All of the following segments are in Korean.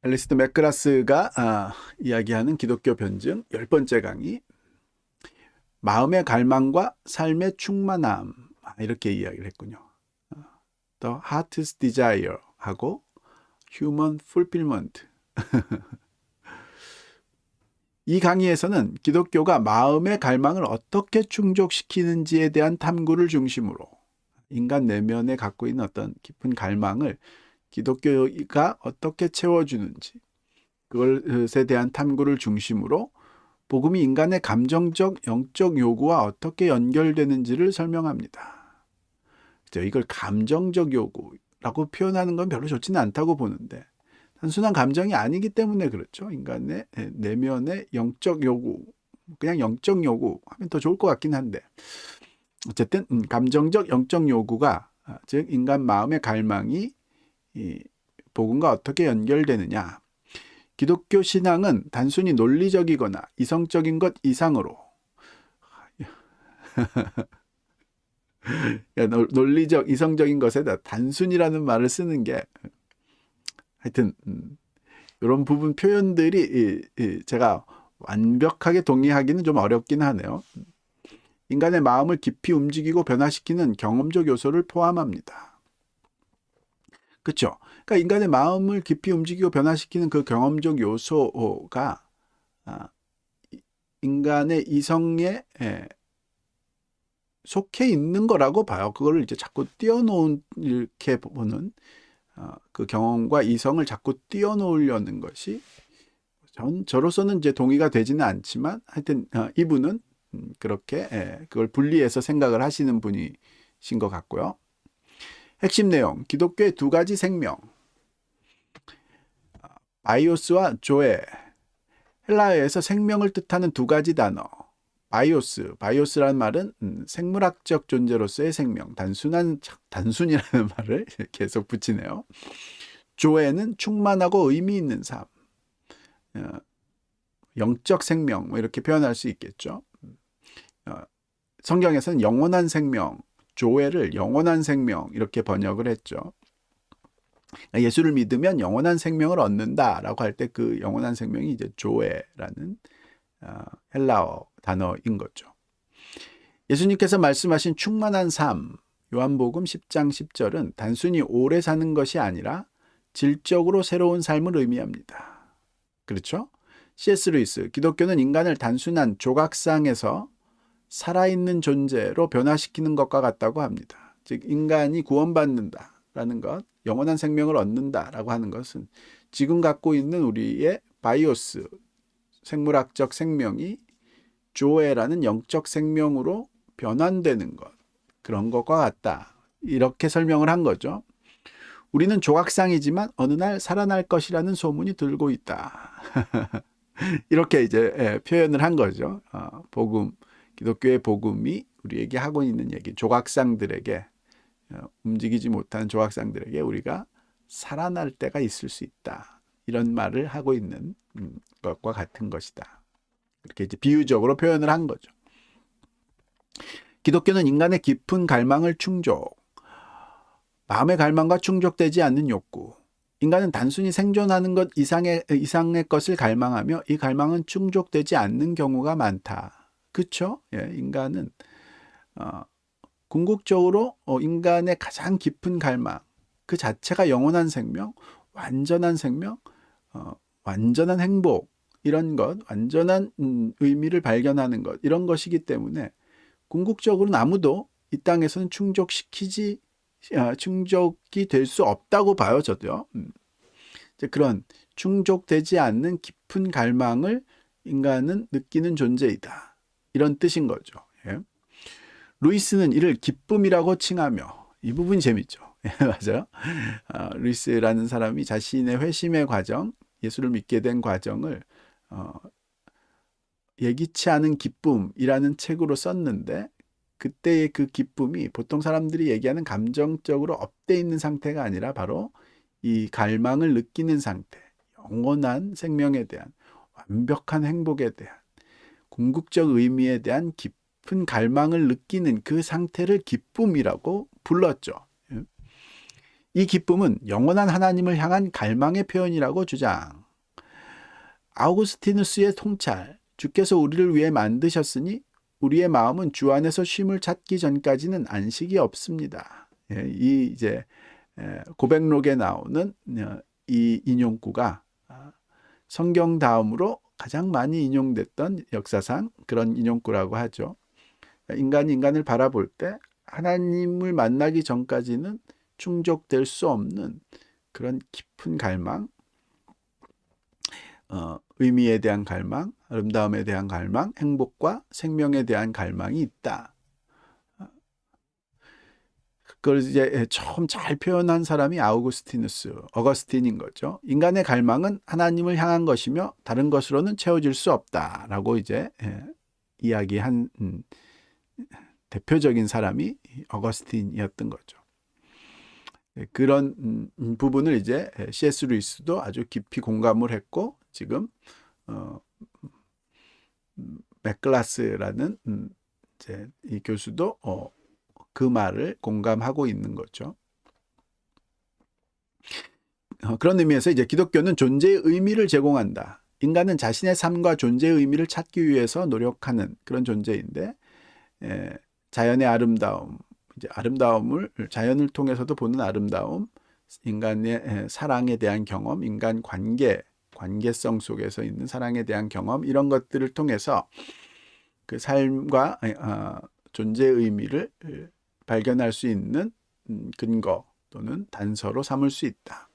앨리스트 맥그라스가 이야기하는 기독교 변증 10번째 강의, 마음의 갈망과 삶의 충만함, 이렇게 이야기를 했군요. The Heart's Desire 하고 Human Fulfillment. 이 강의에서는 기독교가 마음의 갈망을 어떻게 충족시키는지에 대한 탐구를 중심으로 인간 내면에 갖고 있는 어떤 깊은 갈망을 기독교가 어떻게 채워주는지, 그것에 대한 탐구를 중심으로 복음이 인간의 감정적, 영적 요구와 어떻게 연결되는지를 설명합니다. 이걸 감정적 요구라고 표현하는 건 별로 좋지는 않다고 보는데, 단순한 감정이 아니기 때문에 그렇죠. 인간의 내면의 영적 요구, 그냥 영적 요구 하면 더 좋을 것 같긴 한데, 어쨌든 감정적, 영적 요구가, 즉 인간 마음의 갈망이 이 복음과 어떻게 연결되느냐. 기독교 신앙은 단순히 논리적이거나 이성적인 것 이상으로, 논리적, 이성적인 것에다 단순이라는 말을 쓰는 게, 하여튼 이런 부분 표현들이 제가 완벽하게 동의하기는 좀 어렵긴 하네요. 인간의 마음을 깊이 움직이고 변화시키는 경험적 요소를 포함합니다. 그렇죠? 그러니까 인간의 마음을 깊이 움직이고 변화시키는 그 경험적 요소가 인간의 이성에 속해 있는 거라고 봐요. 그걸 이제 자꾸 띄워놓은, 이렇게 보는 그 경험과 이성을 자꾸 띄워놓으려는 것이, 저로서는 이제 동의가 되지는 않지만, 하여튼 이분은 그렇게 그걸 분리해서 생각을 하시는 분이신 것 같고요. 핵심 내용, 기독교의 두 가지 생명, 바이오스와 조에. 헬라어에서 생명을 뜻하는 두 가지 단어, 바이오스라는 말은 생물학적 존재로서의 생명, 단순이라는 말을 계속 붙이네요. 조에는 충만하고 의미 있는 삶, 영적 생명, 이렇게 표현할 수 있겠죠. 성경에서는 영원한 생명, 조에를 영원한 생명 이렇게 번역을 했죠. 예수를 믿으면 영원한 생명을 얻는다라고 할 때 그 영원한 생명이 이제 조에라는 헬라어 단어인 거죠. 예수님께서 말씀하신 충만한 삶, 요한복음 10장 10절은 단순히 오래 사는 것이 아니라 질적으로 새로운 삶을 의미합니다. 그렇죠? C.S. 루이스, 기독교는 인간을 단순한 조각상에서 살아있는 존재로 변화시키는 것과 같다고 합니다. 즉 인간이 구원받는다라는 것, 영원한 생명을 얻는다라고 하는 것은 지금 갖고 있는 우리의 바이오스, 생물학적 생명이 조에라는 영적 생명으로 변환되는 것, 그런 것과 같다. 이렇게 설명을 한 거죠. 우리는 조각상이지만 어느 날 살아날 것이라는 소문이 들고 있다. 이렇게 이제 표현을 한 거죠. 복음, 기독교의 복음이 우리에게 하고 있는 얘기, 조각상들에게, 움직이지 못하는 조각상들에게 우리가 살아날 때가 있을 수 있다. 이런 말을 하고 있는 것과 같은 것이다. 이렇게 이제 비유적으로 표현을 한 거죠. 기독교는 인간의 깊은 갈망을 충족, 마음의 갈망과 충족되지 않는 욕구, 인간은 단순히 생존하는 것 이상의 것을 갈망하며 이 갈망은 충족되지 않는 경우가 많다. 그렇죠? 예, 인간은 궁극적으로 인간의 가장 깊은 갈망, 그 자체가 영원한 생명, 완전한 생명, 완전한 행복, 이런 것, 완전한 의미를 발견하는 것, 이런 것이기 때문에 궁극적으로는 아무도 이 땅에서는 충족이 될 수 없다고 봐요, 저도요. 그런 충족되지 않는 깊은 갈망을 인간은 느끼는 존재이다. 이런 뜻인 거죠. 예. 루이스는 이를 기쁨이라고 칭하며, 이 부분이 재밌죠. 맞아요. 루이스라는 사람이 자신의 회심의 과정, 예수를 믿게 된 과정을 예기치 않은 기쁨이라는 책으로 썼는데, 그때의 그 기쁨이 보통 사람들이 얘기하는 감정적으로 업돼 있는 상태가 아니라 바로 이 갈망을 느끼는 상태, 영원한 생명에 대한, 완벽한 행복에 대한, 궁극적 의미에 대한 깊은 갈망을 느끼는 그 상태를 기쁨이라고 불렀죠. 이 기쁨은 영원한 하나님을 향한 갈망의 표현이라고 주장. 아우구스티누스의 통찰, 주께서 우리를 위해 만드셨으니 우리의 마음은 주 안에서 쉼을 찾기 전까지는 안식이 없습니다. 이 이제 고백록에 나오는 이 인용구가 성경 다음으로 가장 많이 인용됐던 역사상 그런 인용구라고 하죠. 인간이 인간을 바라볼 때 하나님을 만나기 전까지는 충족될 수 없는 그런 깊은 갈망, 의미에 대한 갈망, 아름다움에 대한 갈망, 행복과 생명에 대한 갈망이 있다. 그걸 이제 처음 잘 표현한 사람이 어거스틴인 거죠. 인간의 갈망은 하나님을 향한 것이며 다른 것으로는 채워질 수 없다라고 이제 이야기한 대표적인 사람이 어거스틴이었던 거죠. 그런 부분을 이제 C.S. 루이스도 아주 깊이 공감을 했고 지금 맥글라스라는 이제 이 교수도 그 말을 공감하고 있는 거죠. 그런 의미에서 이제 기독교는 존재의 의미를 제공한다. 인간은 자신의 삶과 존재의 의미를 찾기 위해서 노력하는 그런 존재인데 자연의 아름다움, 이제 아름다움을 자연을 통해서도 보는 아름다움, 인간의 사랑에 대한 경험, 인간 관계성 속에서 있는 사랑에 대한 경험 이런 것들을 통해서 그 삶과 존재의 의미를 발견할 수 있는 근거 또는 단서로 삼을 수 있다.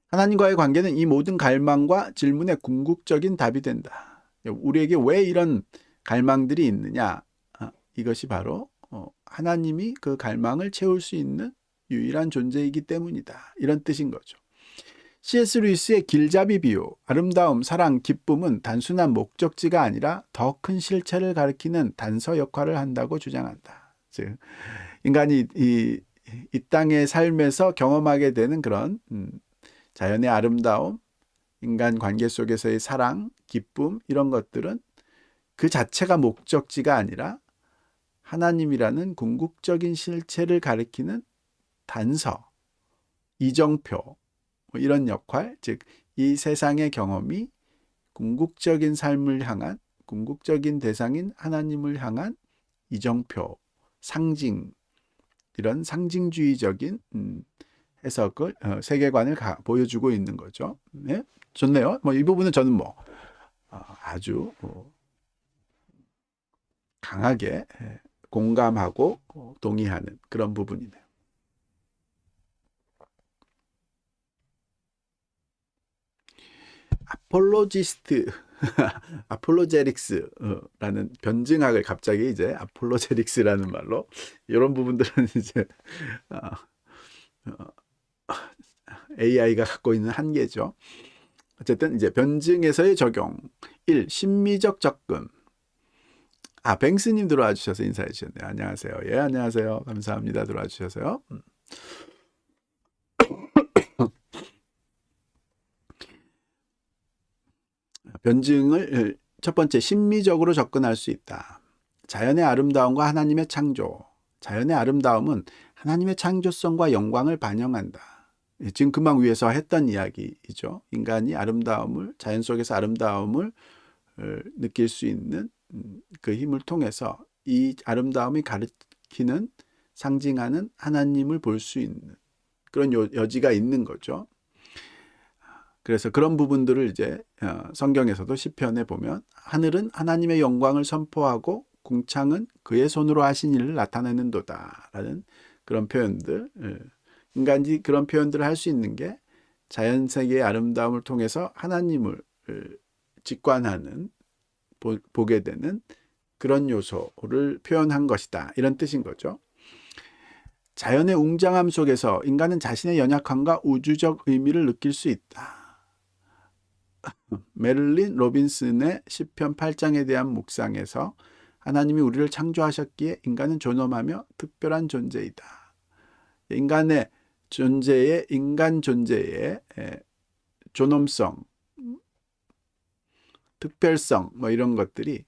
하나님과의 관계는 이 모든 갈망과 질문의 궁극적인 답이 된다. 우리에게 왜 이런 갈망들이 있느냐? 이것이 바로 하나님이 그 갈망을 채울 수 있는 유일한 존재이기 때문이다. 이런 뜻인 거죠. C.S. 루이스의 길잡이 비유, 아름다움, 사랑, 기쁨은 단순한 목적지가 아니라 더 큰 실체를 가리키는 단서 역할을 한다고 주장한다. 즉, 인간이 이 땅의 삶에서 경험하게 되는 그런 자연의 아름다움, 인간 관계 속에서의 사랑, 기쁨 이런 것들은 그 자체가 목적지가 아니라 하나님이라는 궁극적인 실체를 가리키는 단서, 이정표 뭐 이런 역할, 즉 이 세상의 경험이 궁극적인 삶을 향한 궁극적인 대상인 하나님을 향한 이정표, 상징 이런 상징주의적인 해석을 세계관을 보여주고 있는 거죠. 네? 좋네요. 뭐 이 부분은 저는 아주 강하게 공감하고 동의하는 그런 부분이네요. 아폴로지스트, 아폴로제릭스라는 변증학을 갑자기 이제 아폴로제릭스라는 말로 이런 부분들은 이제 AI가 갖고 있는 한계죠. 어쨌든 이제 변증에서의 적용. 1. 심미적 접근. 뱅스님 들어와 주셔서 인사해 주셨네요. 안녕하세요. 예, 안녕하세요. 감사합니다. 들어와 주셔서요. 변증을 첫 번째 심미적으로 접근할 수 있다. 자연의 아름다움과 하나님의 창조. 자연의 아름다움은 하나님의 창조성과 영광을 반영한다. 지금 금방 위에서 했던 이야기이죠. 인간이 아름다움을 자연 속에서 아름다움을 느낄 수 있는 그 힘을 통해서 이 아름다움이 가리키는 상징하는 하나님을 볼 수 있는 그런 여지가 있는 거죠. 그래서 그런 부분들을 이제 성경에서도 시편에 보면 하늘은 하나님의 영광을 선포하고 궁창은 그의 손으로 하신 일을 나타내는도다라는 그런 표현들, 인간이 그런 표현들을 할 수 있는 게 자연 세계의 아름다움을 통해서 하나님을 직관하는 보게 되는 그런 요소를 표현한 것이다. 이런 뜻인 거죠. 자연의 웅장함 속에서 인간은 자신의 연약함과 우주적 의미를 느낄 수 있다. 메릴린 로빈슨의 시편 8장에 대한 묵상에서 하나님이 우리를 창조하셨기에 인간은 존엄하며 특별한 존재이다. 인간 존재의 존엄성, 특별성 뭐 이런 것들이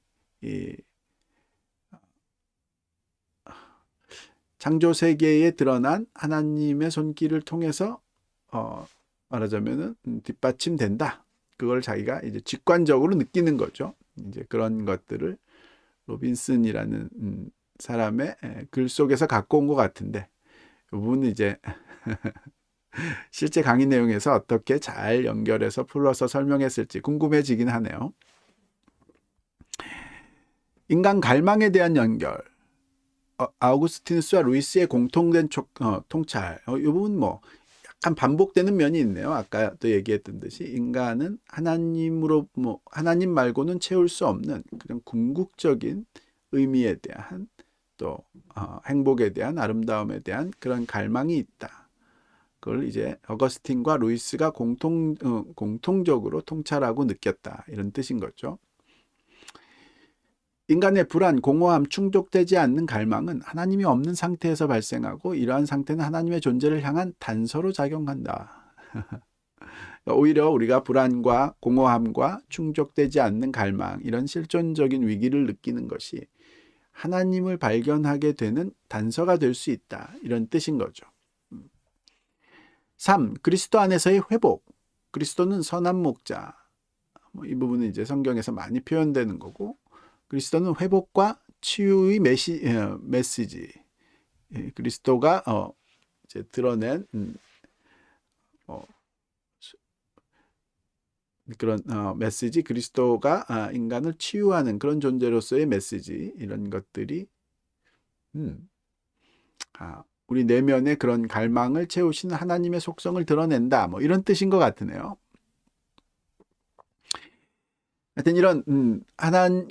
창조 세계에 드러난 하나님의 손길을 통해서 말하자면은 뒷받침된다. 그걸 자기가 이제 직관적으로 느끼는 거죠. 이제 그런 것들을 로빈슨이라는 사람의 글 속에서 갖고 온 것 같은데, 이 부분은 이제 실제 강의 내용에서 어떻게 잘 연결해서 풀어서 설명했을지 궁금해지긴 하네요. 인간 갈망에 대한 연결. 아우구스티누스와 루이스의 공통된 통찰. 이 부분 뭐 약간 반복되는 면이 있네요. 아까도 얘기했던 듯이 인간은 하나님으로 하나님 말고는 채울 수 없는 그런 궁극적인 의미에 대한 또 행복에 대한 아름다움에 대한 그런 갈망이 있다. 그걸 이제 어거스틴과 루이스가 공통적으로 통찰하고 느꼈다. 이런 뜻인 거죠. 인간의 불안, 공허함, 충족되지 않는 갈망은 하나님이 없는 상태에서 발생하고 이러한 상태는 하나님의 존재를 향한 단서로 작용한다. 오히려 우리가 불안과 공허함과 충족되지 않는 갈망, 이런 실존적인 위기를 느끼는 것이 하나님을 발견하게 되는 단서가 될 수 있다. 이런 뜻인 거죠. 3. 그리스도 안에서의 회복. 그리스도는 선한 목자. 이 부분은 이제 성경에서 많이 표현되는 거고, 그리스도는 회복과 치유의 메시지. 그리스도가 이제 드러낸 그런 메시지, 그리스도가 인간을 치유하는 그런 존재로서의 메시지, 이런 것들이 우리 내면의 그런 갈망을 채우시는 하나님의 속성을 드러낸다. 뭐 이런 뜻인 것 같으네요. 하여튼 이런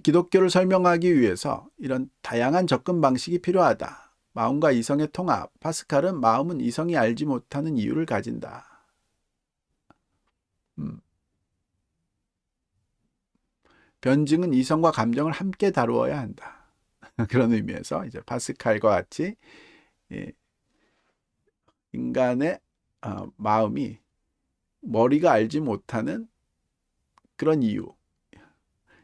기독교를 설명하기 위해서 이런 다양한 접근 방식이 필요하다. 마음과 이성의 통합. 파스칼은 마음은 이성이 알지 못하는 이유를 가진다. 변증은 이성과 감정을 함께 다루어야 한다. 그런 의미에서 이제 파스칼과 같이 인간의 마음이 머리가 알지 못하는 그런 이유.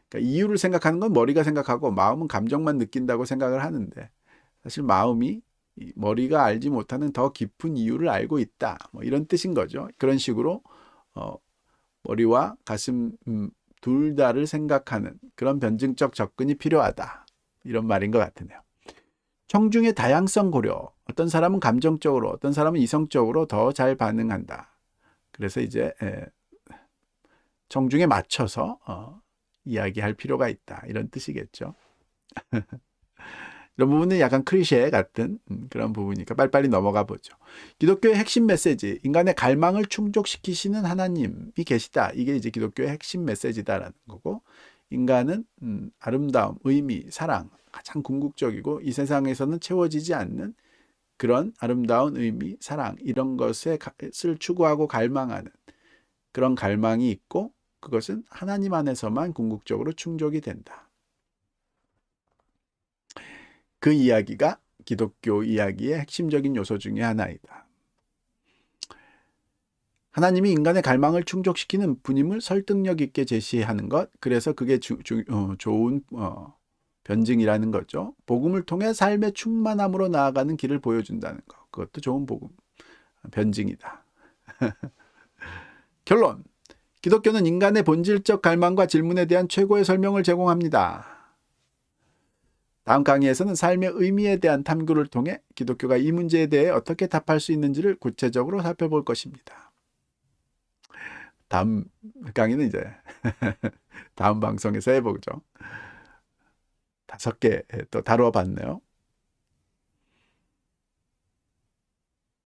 그러니까 이유를 생각하는 건 머리가 생각하고 마음은 감정만 느낀다고 생각을 하는데, 사실 마음이 머리가 알지 못하는 더 깊은 이유를 알고 있다. 뭐 이런 뜻인 거죠. 그런 식으로 머리와 가슴 둘 다를 생각하는 그런 변증적 접근이 필요하다. 이런 말인 것 같으네요. 청중의 다양성 고려. 어떤 사람은 감정적으로, 어떤 사람은 이성적으로 더 잘 반응한다. 그래서 이제 청중에 맞춰서 이야기할 필요가 있다. 이런 뜻이겠죠. 이런 부분은 약간 클리셰 같은 그런 부분이니까 빨리빨리 넘어가 보죠. 기독교의 핵심 메시지, 인간의 갈망을 충족시키시는 하나님이 계시다. 이게 이제 기독교의 핵심 메시지다라는 거고, 인간은 아름다움, 의미, 사랑, 가장 궁극적이고 이 세상에서는 채워지지 않는 그런 아름다운 의미, 사랑, 이런 것을 추구하고 갈망하는 그런 갈망이 있고, 그것은 하나님 안에서만 궁극적으로 충족이 된다. 그 이야기가 기독교 이야기의 핵심적인 요소 중에 하나이다. 하나님이 인간의 갈망을 충족시키는 분임을 설득력 있게 제시하는 것, 그래서 그게 좋은 변증이라는 거죠. 복음을 통해 삶의 충만함으로 나아가는 길을 보여준다는 것, 그것도 좋은 복음, 변증이다. 결론. 기독교는 인간의 본질적 갈망과 질문에 대한 최고의 설명을 제공합니다. 다음 강의에서는 삶의 의미에 대한 탐구를 통해 기독교가 이 문제에 대해 어떻게 답할 수 있는지를 구체적으로 살펴볼 것입니다. 다음 강의는 이제 다음 방송에서 해보죠. 5개 또 다루어 봤네요.